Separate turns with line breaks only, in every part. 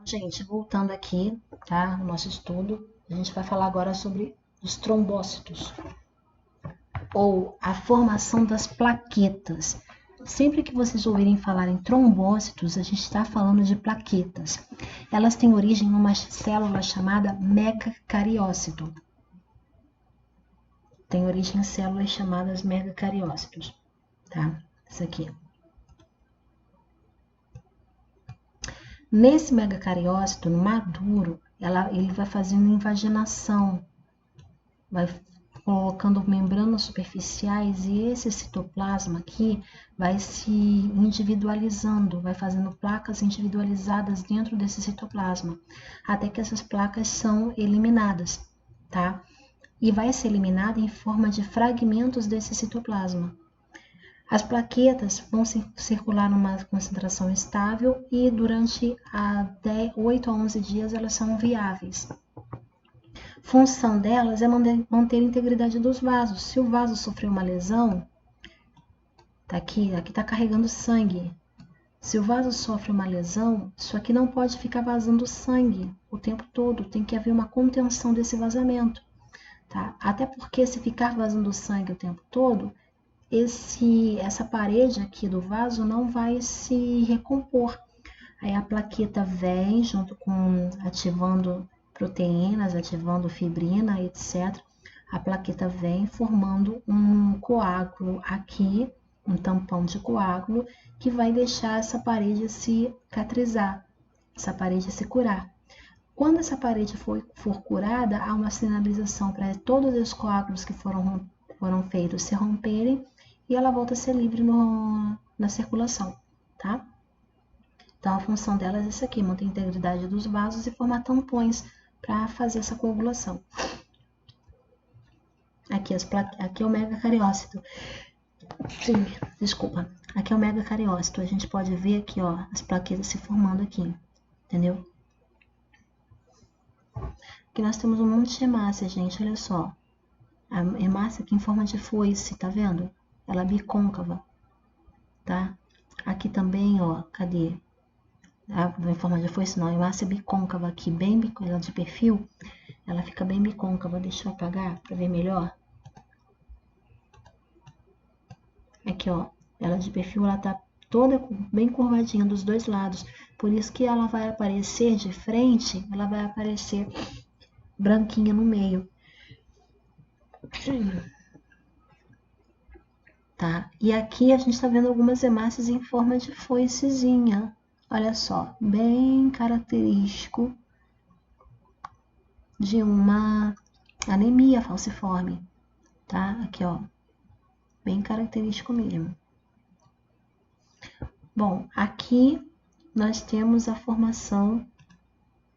Gente, voltando aqui, tá? No nosso estudo, a gente vai falar agora sobre os trombócitos, ou a formação das plaquetas. Sempre que vocês ouvirem falar em trombócitos, a gente está falando de plaquetas. Elas têm origem numa célula chamada megacariócito. Tem origem em células chamadas megacariócitos, tá? Isso aqui. Nesse megacariócito, no maduro, ele vai fazendo invaginação, vai colocando membranas superficiais e esse citoplasma aqui vai se individualizando, vai fazendo placas individualizadas dentro desse citoplasma, até que essas placas são eliminadas, tá? E vai ser eliminada em forma de fragmentos desse citoplasma. As plaquetas vão circular numa concentração estável e durante 8 a 11 dias elas são viáveis. Função delas é manter a integridade dos vasos. Se o vaso sofreu uma lesão, tá aqui tá carregando sangue. Se o vaso sofre uma lesão, isso aqui não pode ficar vazando sangue o tempo todo, tem que haver uma contenção desse vazamento, tá? Até porque se ficar vazando sangue o tempo todo, essa parede aqui do vaso não vai se recompor. Aí a plaqueta vem junto com ativando proteínas, ativando fibrina, etc. A plaqueta vem formando um coágulo aqui, um tampão de coágulo, que vai deixar essa parede cicatrizar, essa parede se curar. Quando essa parede for curada, há uma sinalização para todos os coágulos que foram feitos se romperem e ela volta a ser livre na circulação, tá? Então, a função delas é essa aqui, manter a integridade dos vasos e formar tampões para fazer essa coagulação. Aqui é o megacariócito. Sim, desculpa. Aqui é o megacariócito. A gente pode ver aqui, ó, as plaquetas se formando aqui, entendeu? Aqui nós temos um monte de hemácia, gente, olha só. A hemácia aqui em forma de foice, tá vendo? Ela é bicôncava, tá? Aqui também, ó, cadê? Em forma de foice não, a hemácia bicôncava aqui, bem ela de perfil, ela fica bem bicôncava. Deixa eu apagar para ver melhor. Aqui, ó, ela de perfil, ela tá toda bem curvadinha dos dois lados, por isso que ela vai aparecer de frente, ela vai aparecer branquinha no meio. Tá? E aqui a gente tá vendo algumas hemácias em forma de foicezinha. Olha só, bem característico de uma anemia falciforme, tá? Aqui, ó, bem característico mesmo. Bom, aqui nós temos a formação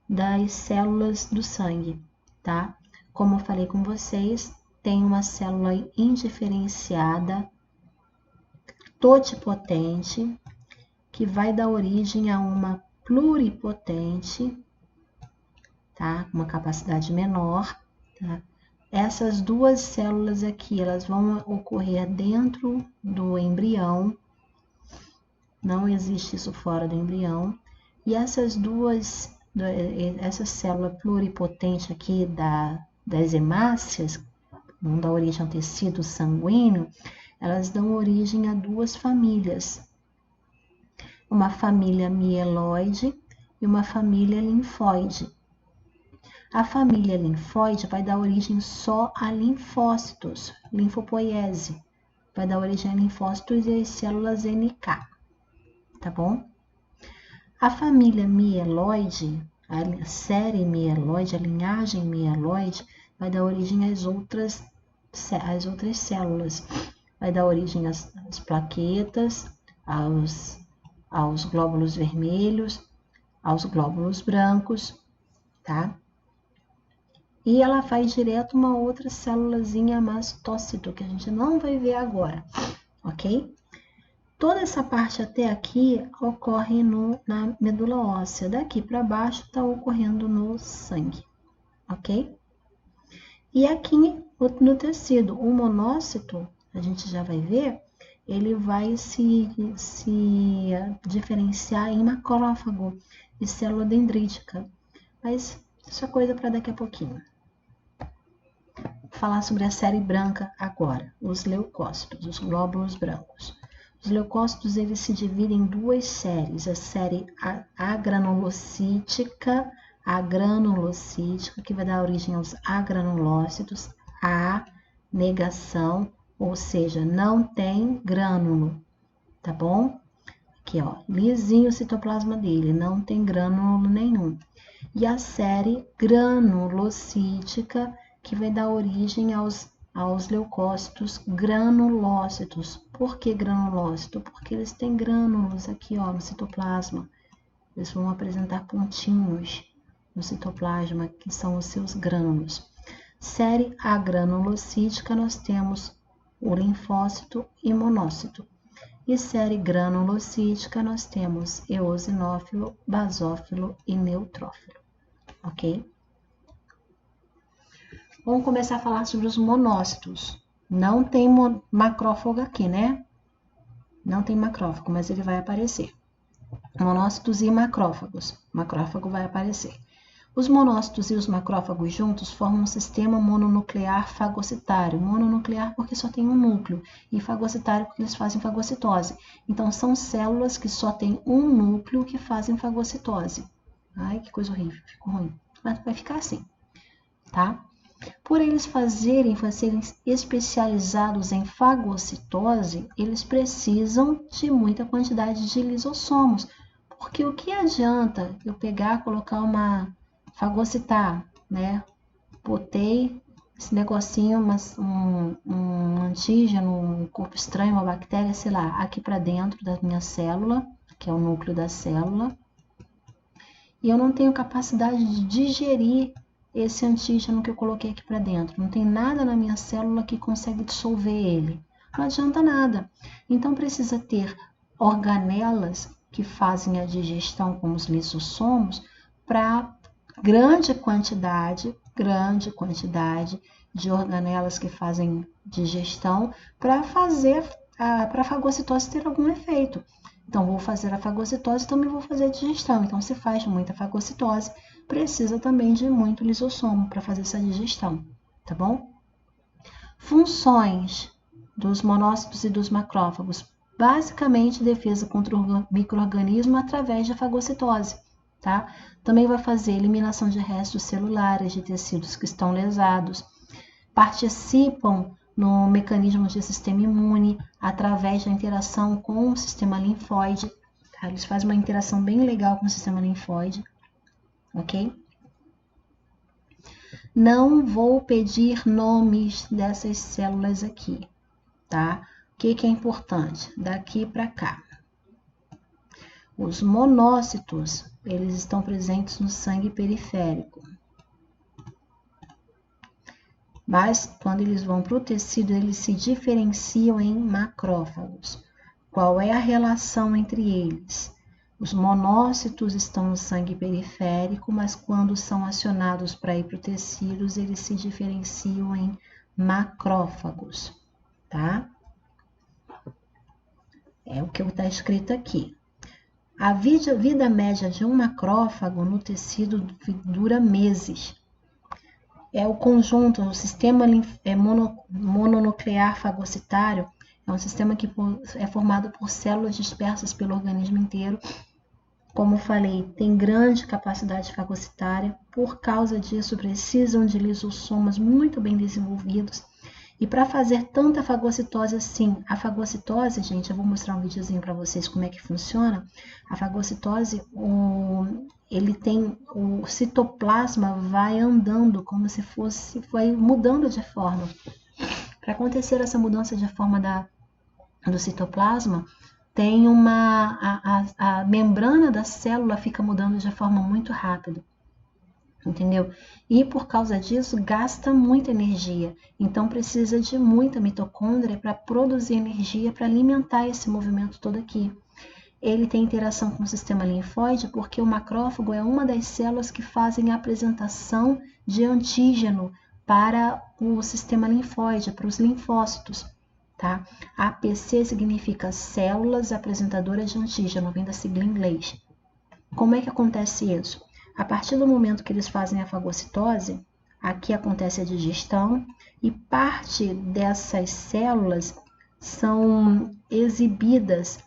das células do sangue, tá? Como eu falei com vocês, tem uma célula indiferenciada, totipotente, que vai dar origem a uma pluripotente, tá? Uma capacidade menor, tá? Essas duas células aqui, elas vão ocorrer dentro do embrião, não existe isso fora do embrião, e essa célula pluripotente aqui das hemácias, vão dar origem ao tecido sanguíneo, elas dão origem a duas famílias, uma família mieloide e uma família linfóide. A família linfóide vai dar origem só a linfócitos, linfopoiese, vai dar origem a linfócitos e as células NK, tá bom? A família mieloide, a série mieloide, a linhagem mieloide, vai dar origem às outras células, vai dar origem às plaquetas, aos glóbulos vermelhos, aos glóbulos brancos, tá? E ela vai direto uma outra célulazinha mastócito, que a gente não vai ver agora, ok? Toda essa parte até aqui ocorre na medula óssea, daqui para baixo está ocorrendo no sangue, ok? E aqui no tecido, o monócito, a gente já vai ver, ele vai se diferenciar em macrófago, e célula dendrítica. Mas isso é coisa para daqui a pouquinho. Vou falar sobre a série branca agora, os leucócitos, os glóbulos brancos. Os leucócitos eles se dividem em duas séries, a série agranulocítica, que vai dar origem aos agranulócitos, a negação, ou seja, não tem grânulo, tá bom? Aqui, ó, lisinho o citoplasma dele, não tem grânulo nenhum. E a série granulocítica, que vai dar origem aos leucócitos granulócitos. Por que granulócito? Porque eles têm grânulos aqui, ó, no citoplasma. Eles vão apresentar pontinhos no citoplasma, que são os seus grânulos. Série agranulocítica, nós temos o linfócito e monócito. E série granulocítica, nós temos eosinófilo, basófilo e neutrófilo. Ok? Vamos começar a falar sobre os monócitos. Não tem macrófago aqui, né? Não tem macrófago, mas ele vai aparecer. Monócitos e macrófagos. Macrófago vai aparecer. Os monócitos e os macrófagos juntos formam um sistema mononuclear fagocitário. Mononuclear porque só tem um núcleo e fagocitário porque eles fazem fagocitose. Então, são células que só têm um núcleo que fazem fagocitose. Ai, que coisa horrível, ficou ruim. Mas vai ficar assim, tá? Por eles serem especializados em fagocitose, eles precisam de muita quantidade de lisossomos. Porque o que adianta eu pegar, colocar fagocitar, né? Botei esse negocinho, um antígeno, um corpo estranho, uma bactéria, sei lá, aqui para dentro da minha célula, que é o núcleo da célula, e eu não tenho capacidade de digerir esse antígeno que eu coloquei aqui para dentro. Não tem nada na minha célula que consegue dissolver ele. Não adianta nada. Então, precisa ter organelas que fazem a digestão com os lisossomos para grande quantidade de organelas que fazem digestão para a fagocitose ter algum efeito. Então, vou fazer a fagocitose, também vou fazer a digestão. Então, se faz muita fagocitose, precisa também de muito lisossomo para fazer essa digestão, tá bom? Funções dos monócitos e dos macrófagos. Basicamente, defesa contra o micro-organismo através da fagocitose, tá? Também vai fazer eliminação de restos celulares de tecidos que estão lesados. Participam no mecanismo de sistema imune através da interação com o sistema linfóide. Tá? Eles fazem uma interação bem legal com o sistema linfóide, ok? Não vou pedir nomes dessas células aqui, tá? O que é importante? Daqui para cá. Os monócitos, eles estão presentes no sangue periférico. Mas, quando eles vão para o tecido, eles se diferenciam em macrófagos. Qual é a relação entre eles? Os monócitos estão no sangue periférico, mas quando são acionados para ir para o tecido, eles se diferenciam em macrófagos, tá? É o que está escrito aqui. A vida média de um macrófago no tecido dura meses. É o conjunto, o sistema mononuclear fagocitário é um sistema que é formado por células dispersas pelo organismo inteiro. Como eu falei, tem grande capacidade fagocitária. Por causa disso, precisam de lisossomas muito bem desenvolvidos. E para fazer tanta fagocitose assim, a fagocitose, gente, eu vou mostrar um videozinho para vocês como é que funciona. A fagocitose, o citoplasma vai andando como se vai mudando de forma. Para acontecer essa mudança de forma do citoplasma, tem a membrana da célula fica mudando de forma muito rápida. Entendeu? E por causa disso, gasta muita energia. Então, precisa de muita mitocôndria para produzir energia para alimentar esse movimento todo aqui. Ele tem interação com o sistema linfóide porque o macrófago é uma das células que fazem a apresentação de antígeno para o sistema linfóide, para os linfócitos. Tá? APC significa células apresentadoras de antígeno, vem da sigla em inglês. Como é que acontece isso? A partir do momento que eles fazem a fagocitose, aqui acontece a digestão e parte dessas células são exibidas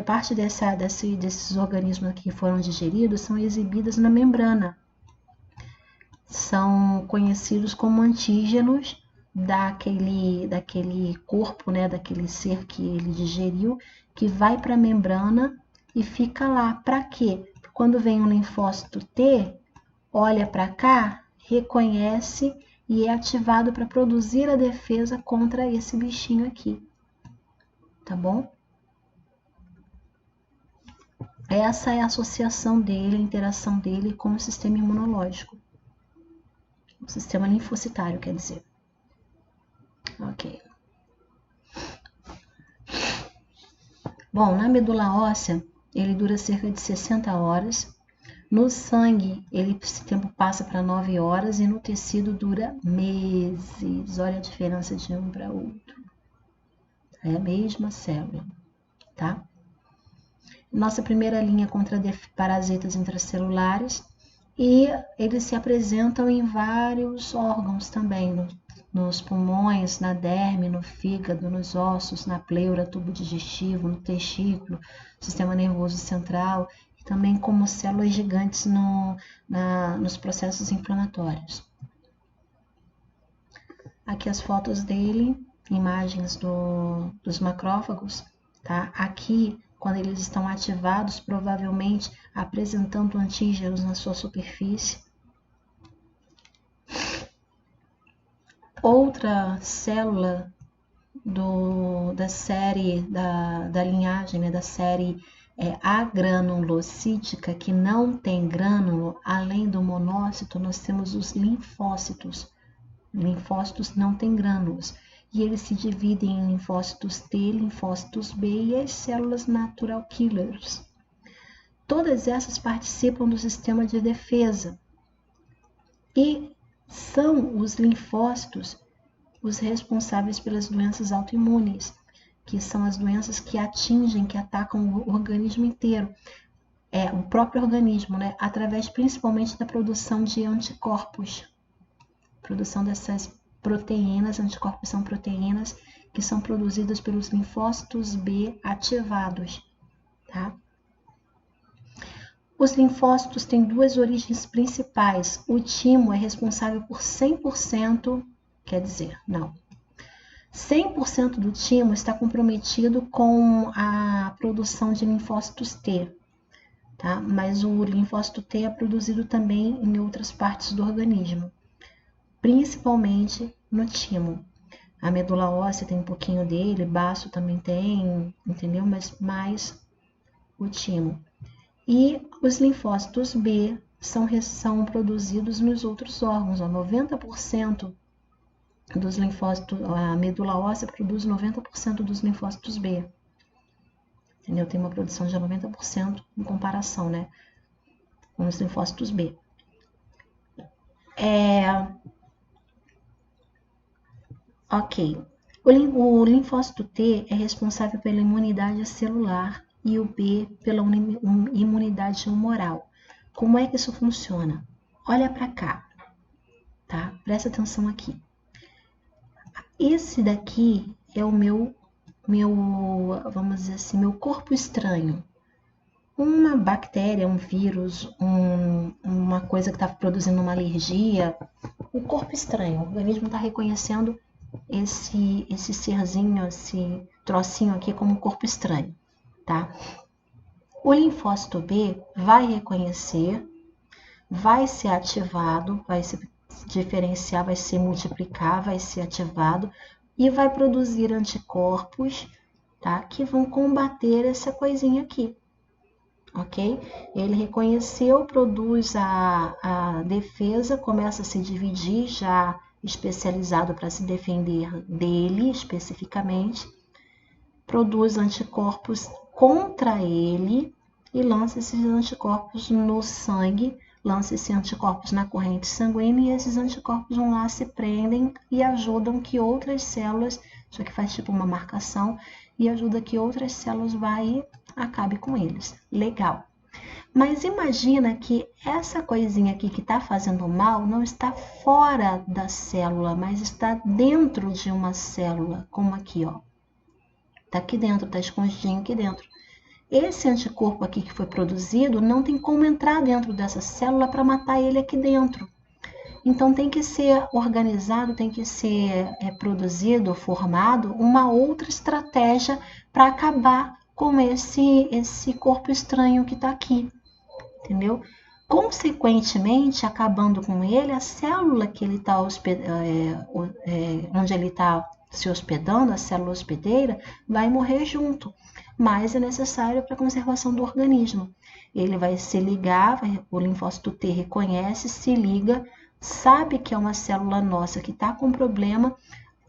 parte desses organismos que foram digeridos são exibidas na membrana. São conhecidos como antígenos daquele corpo, né, daquele ser que ele digeriu, que vai para a membrana e fica lá. Para quê? Quando vem um linfócito T, olha para cá, reconhece e é ativado para produzir a defesa contra esse bichinho aqui. Tá bom? Essa é a associação dele, a interação dele com o sistema imunológico. O sistema linfocitário, quer dizer. Ok. Bom, na medula óssea, ele dura cerca de 60 horas. No sangue, esse tempo passa para 9 horas e no tecido dura meses. Olha a diferença de um para outro. É a mesma célula, tá? Nossa primeira linha contra parasitas intracelulares. E eles se apresentam em vários órgãos também, nos pulmões, na derme, no fígado, nos ossos, na pleura, tubo digestivo, no testículo, sistema nervoso central, e também como células gigantes nos processos inflamatórios. Aqui as fotos dele, imagens dos macrófagos, tá? Aqui, quando eles estão ativados, provavelmente apresentando antígenos na sua superfície. Outra célula da série, da linhagem, né, da série agranulocítica, que não tem grânulo, além do monócito, nós temos os linfócitos. Linfócitos não têm grânulos. E eles se dividem em linfócitos T, linfócitos B e as células natural killers. Todas essas participam do sistema de defesa. E são os linfócitos os responsáveis pelas doenças autoimunes, que são as doenças que atingem, que atacam o organismo inteiro, o próprio organismo, né? Através principalmente da produção de anticorpos. Produção dessas proteínas, anticorpos são proteínas que são produzidas pelos linfócitos B ativados, tá? Os linfócitos têm duas origens principais. O timo é responsável por 100%, quer dizer, não. 100% do timo está comprometido com a produção de linfócitos T, tá? Mas o linfócito T é produzido também em outras partes do organismo, principalmente no timo. A medula óssea tem um pouquinho dele, baço também tem, entendeu? Mas mais o timo. E os linfócitos B são produzidos nos outros órgãos. 90% dos linfócitos, a medula óssea produz 90% dos linfócitos B. Entendeu? Tem uma produção de 90% em comparação, né, com os linfócitos B. Ok. O linfócito T é responsável pela imunidade celular e o B pela imunidade humoral. Como é que isso funciona? Olha para cá, tá? Presta atenção aqui. Esse daqui é o meu, vamos dizer assim, meu corpo estranho. Uma bactéria, um vírus, uma coisa que está produzindo uma alergia, o corpo estranho, o organismo está reconhecendo esse serzinho, esse trocinho aqui como corpo estranho, tá? O linfócito B vai reconhecer, vai ser ativado, vai se diferenciar, vai se multiplicar, vai ser ativado e vai produzir anticorpos, tá? Que vão combater essa coisinha aqui, ok? Ele reconheceu, produz a defesa, começa a se dividir já especializado para se defender dele especificamente, produz anticorpos contra ele e lança esses anticorpos no sangue, lança esses anticorpos na corrente sanguínea e esses anticorpos vão lá, se prendem e ajudam que outras células, isso aqui faz tipo uma marcação, e ajuda que outras células vá e acabe com eles. Legal. Mas imagina que essa coisinha aqui que está fazendo mal não está fora da célula, mas está dentro de uma célula, como aqui, ó. Está aqui dentro, está escondidinho aqui dentro. Esse anticorpo aqui que foi produzido não tem como entrar dentro dessa célula para matar ele aqui dentro. Então tem que ser organizado, tem que ser produzido, formado uma outra estratégia para acabar com esse corpo estranho que está aqui, entendeu? Consequentemente, acabando com ele, a célula que ele está onde ele está se hospedando, a célula hospedeira, vai morrer junto, mas é necessário para a conservação do organismo. Ele vai se ligar, o linfócito T reconhece, se liga, sabe que é uma célula nossa que está com problema,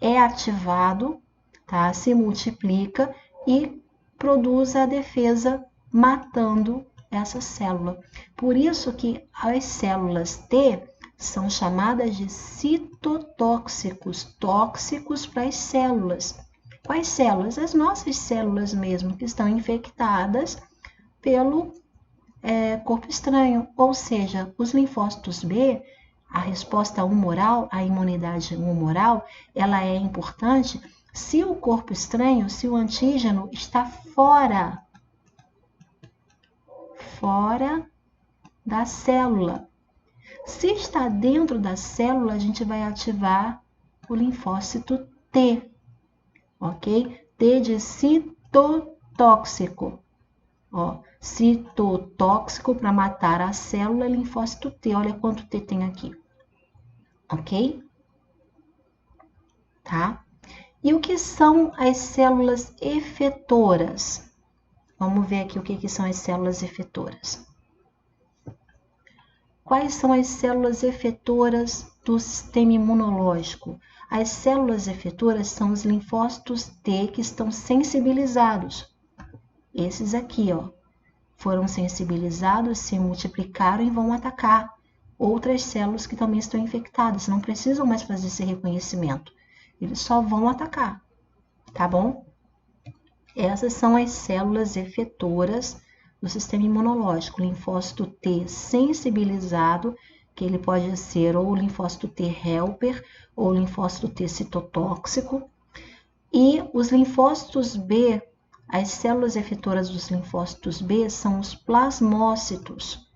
é ativado, tá? Se multiplica e produz a defesa matando essa célula. Por isso que as células T são chamadas de citotóxicos, tóxicos para as células. Quais células? As nossas células mesmo, que estão infectadas pelo corpo estranho, ou seja, os linfócitos B, a resposta humoral, a imunidade humoral, ela é importante se o corpo estranho, se o antígeno está fora da célula. Se está dentro da célula, a gente vai ativar o linfócito T, ok? T de citotóxico. Ó, citotóxico para matar a célula, linfócito T. Olha quanto T tem aqui. Ok? Tá? E o que são as células efetoras? Vamos ver aqui o que são as células efetoras. Quais são as células efetoras do sistema imunológico? As células efetoras são os linfócitos T que estão sensibilizados. Esses aqui, ó, foram sensibilizados, se multiplicaram e vão atacar outras células que também estão infectadas. Não precisam mais fazer esse reconhecimento. Eles só vão atacar, tá bom? Essas são as células efetoras do sistema imunológico. Linfócito T sensibilizado, que ele pode ser ou linfócito T helper ou linfócito T citotóxico. E os linfócitos B, as células efetoras dos linfócitos B são os plasmócitos,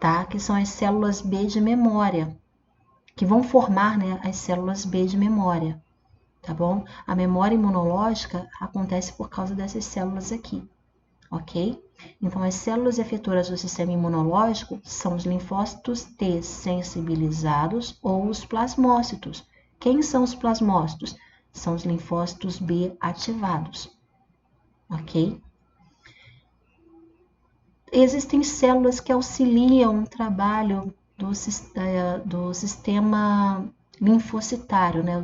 tá? Que são as células B de memória, que vão formar, né, as células B de memória, tá bom? A memória imunológica acontece por causa dessas células aqui, ok? Então, as células efetoras do sistema imunológico são os linfócitos T sensibilizados ou os plasmócitos. Quem são os plasmócitos? São os linfócitos B ativados, ok? Existem células que auxiliam o trabalho do sistema linfocitário, né?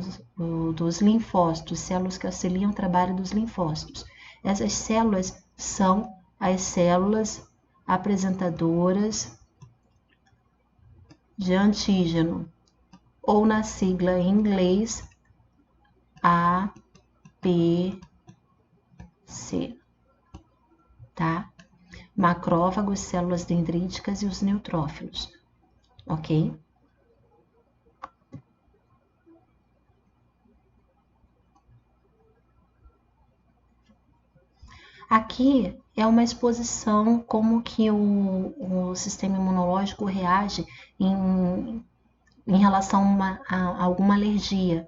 Dos linfócitos, células que auxiliam o trabalho dos linfócitos. Essas células são as células apresentadoras de antígeno, ou na sigla em inglês, APC, tá? Macrófagos, células dendríticas e os neutrófilos, ok? Aqui é uma exposição como que o sistema imunológico reage em relação a alguma alergia,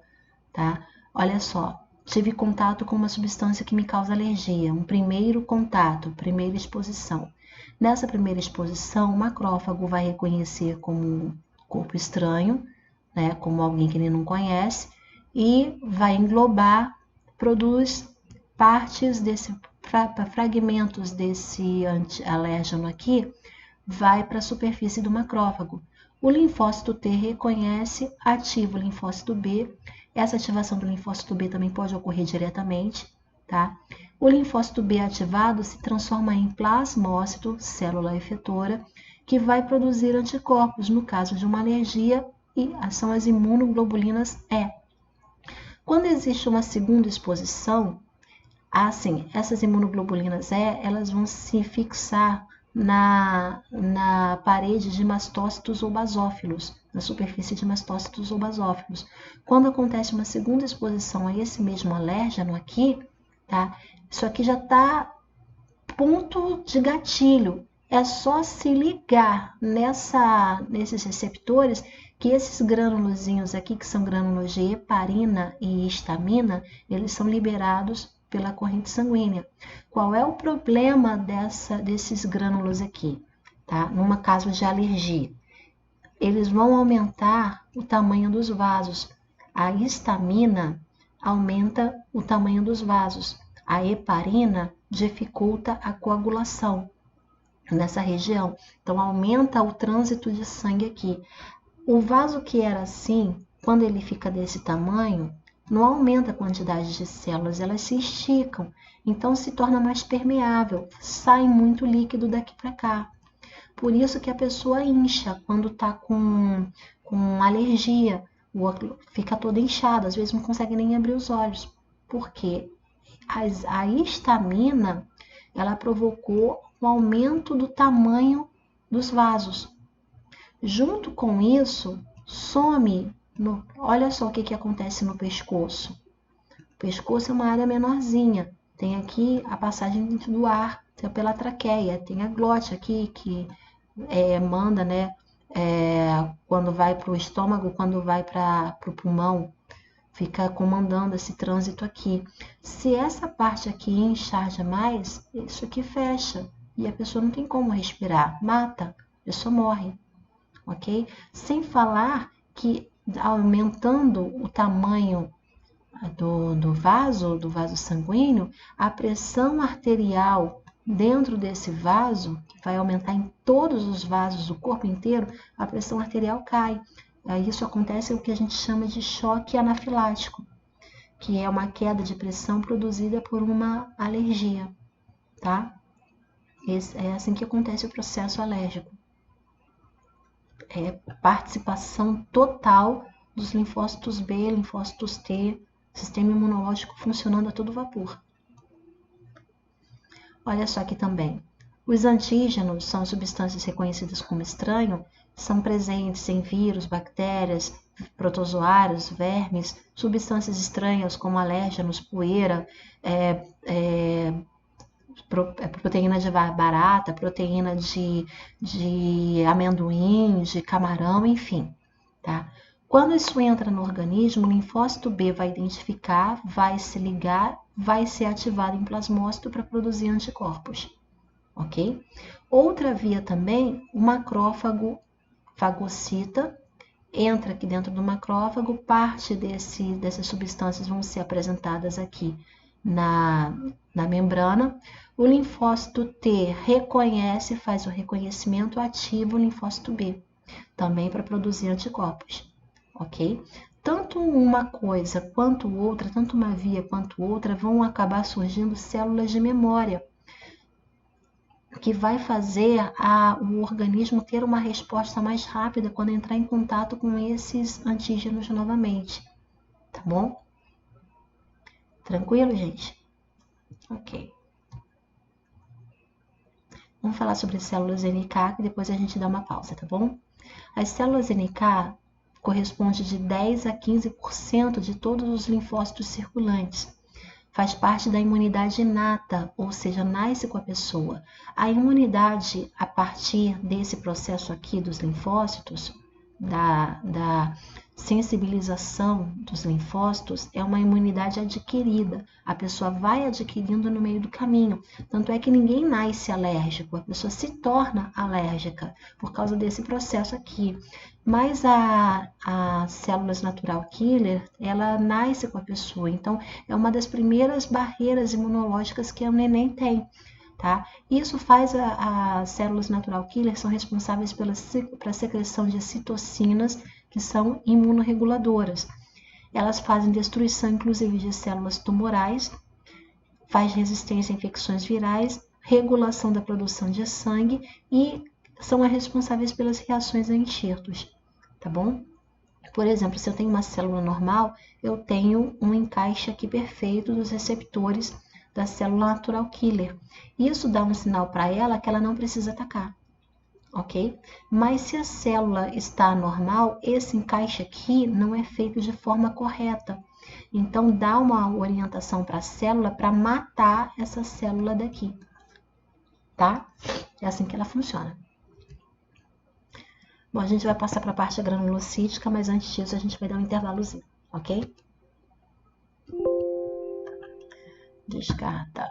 tá? Olha só, tive contato com uma substância que me causa alergia, um primeiro contato, primeira exposição. Nessa primeira exposição, o macrófago vai reconhecer como corpo estranho, né, como alguém que ele não conhece, e vai englobar, produz partes fragmentos desse alérgeno aqui, vai para a superfície do macrófago. O linfócito T reconhece, ativa o linfócito B. Essa ativação do linfócito B também pode ocorrer diretamente, tá? O linfócito B ativado se transforma em plasmócito, célula efetora, que vai produzir anticorpos no caso de uma alergia, e são as imunoglobulinas E. Quando existe uma segunda exposição, assim, essas imunoglobulinas E, elas vão se fixar na parede de mastócitos ou basófilos, na superfície de mastócitos ou basófilos. Quando acontece uma segunda exposição a esse mesmo alérgeno aqui, tá? Isso aqui já está ponto de gatilho. É só se ligar nesses receptores que esses granulozinhos aqui, que são grânulos de heparina e histamina, eles são liberados pela corrente sanguínea. Qual é o problema desses grânulos aqui? Tá? Numa caso de alergia, eles vão aumentar o tamanho dos vasos. A histamina aumenta o tamanho dos vasos. A heparina dificulta a coagulação nessa região. Então, aumenta o trânsito de sangue aqui. O vaso que era assim, quando ele fica desse tamanho, não aumenta a quantidade de células, elas se esticam. Então, se torna mais permeável, sai muito líquido daqui para cá. Por isso que a pessoa incha quando está com alergia, fica toda inchada, às vezes não consegue nem abrir os olhos. Por quê? A histamina, ela provocou um aumento do tamanho dos vasos. Junto com isso, some, olha só o que acontece no pescoço. O pescoço é uma área menorzinha, tem aqui a passagem do ar pela traqueia, tem a glote aqui que manda, né, quando vai para o estômago, quando vai para o pulmão, fica comandando esse trânsito aqui. Se essa parte aqui encharja mais, isso aqui fecha e a pessoa não tem como respirar, mata, a pessoa morre, ok? Sem falar que aumentando o tamanho do vaso sanguíneo, a pressão arterial dentro desse vaso, que vai aumentar em todos os vasos do corpo inteiro, a pressão arterial cai. Aí isso acontece o que a gente chama de choque anafilático, que é uma queda de pressão produzida por uma alergia, tá? É assim que acontece o processo alérgico. É participação total dos linfócitos B, linfócitos T, sistema imunológico funcionando a todo vapor. Olha só aqui também. Os antígenos são substâncias reconhecidas como estranho, são presentes em vírus, bactérias, protozoários, vermes, substâncias estranhas como alérgenos, poeira, proteína de barata, proteína de amendoim, de camarão, enfim, tá? Quando isso entra no organismo, o linfócito B vai identificar, vai se ligar, vai ser ativado em plasmócito para produzir anticorpos, ok? Outra via também, o macrófago fagocita, entra aqui dentro do macrófago, parte dessas substâncias vão ser apresentadas aqui na membrana. O linfócito T reconhece, faz o reconhecimento ativo o linfócito B, também para produzir anticorpos, ok? Tanto uma coisa quanto outra, tanto uma via quanto outra, vão acabar surgindo células de memória, que vai fazer o organismo ter uma resposta mais rápida quando entrar em contato com esses antígenos novamente, tá bom? Tranquilo, gente? Ok. Vamos falar sobre as células NK, que depois a gente dá uma pausa, tá bom? As células NK correspondem de 10 a 15% de todos os linfócitos circulantes. Faz parte da imunidade inata, ou seja, nasce com a pessoa. A imunidade, a partir desse processo aqui dos linfócitos, da sensibilização dos linfócitos, é uma imunidade adquirida. A pessoa vai adquirindo no meio do caminho. Tanto é que ninguém nasce alérgico, a pessoa se torna alérgica por causa desse processo aqui. Mas a células natural killer, ela nasce com a pessoa. Então, é uma das primeiras barreiras imunológicas que o neném tem. Tá? Isso faz as células natural killer são responsáveis pela secreção de citocinas, que são imunorreguladoras. Elas fazem destruição, inclusive, de células tumorais, faz resistência a infecções virais, regulação da produção de sangue e são as responsáveis pelas reações a enxertos, tá bom? Por exemplo, se eu tenho uma célula normal, eu tenho um encaixe aqui perfeito dos receptores da célula natural killer. Isso dá um sinal para ela que ela não precisa atacar, ok? Mas se a célula está normal, esse encaixe aqui não é feito de forma correta. Então, dá uma orientação para a célula para matar essa célula daqui, tá? É assim que ela funciona. Bom, a gente vai passar para a parte granulocítica, mas antes disso a gente vai dar um intervalozinho, ok? Descarta.